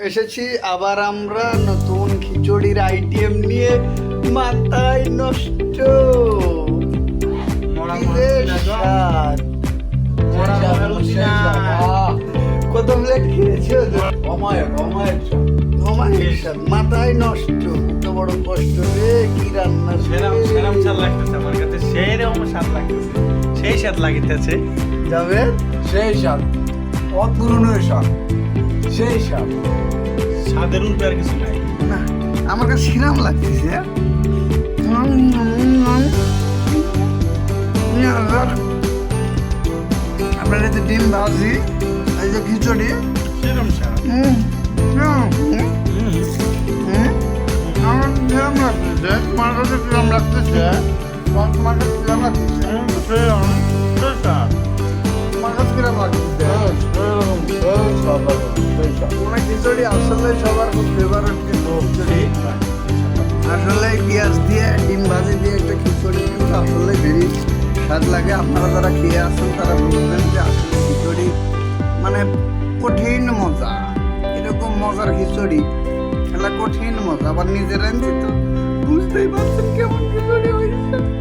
এসেছি আবার আমরা নতুন খিচুড়ির আইটেম নিয়ে। মাথায় নষ্ট কি যে স্বাদ। কত প্লেট খেয়েছো? ঘুমায় স্বাদ, মাথায় নষ্ট। এত বড় কষ্ট রে, কি রান্না সেরাম স্বাদ লাগতেছে আমার কাছে, সেরকম স্বাদ লাগতেছে, সেই স্বাদ লাগিতেছে। যাবে সেই স্বাদ, অতুলনীয় স্বাদ, সেই স্বাদ। স্বাদের উল্টো আর কিছু নাই। না, আমার কাছে সিরাম লাগতেছে। আপনার এই যে ডিম ভাজি, এই যে খিচুড়ি, সেরকম স্বাদ। আমার কিরম লাগতেছে? তোমার কাছে কিরম লাগতেছে? তোমার কাছে কিরম লাগতেছে? তোমার কাছে কিরম লাগতেছে? মানে খিচুড়ি আসলে সবার খুব ফেভারিট খিচুড়ি। আসলে পেঁয়াজ দিয়ে ডিম ভাজি দিয়ে একটা খিচুড়ি কিন্তু আসলে ভেরি স্বাদ লাগে। আপনারা যারা খেয়ে আসেন তারা বুঝবেন যে আসলে খিচুড়ি মানে কঠিন মজা। এরকম মজার খিচুড়ি এটা কঠিন মজা। আবার নিজের আনছি তো বুঝতেই পারছেন কেমন খিচুড়ি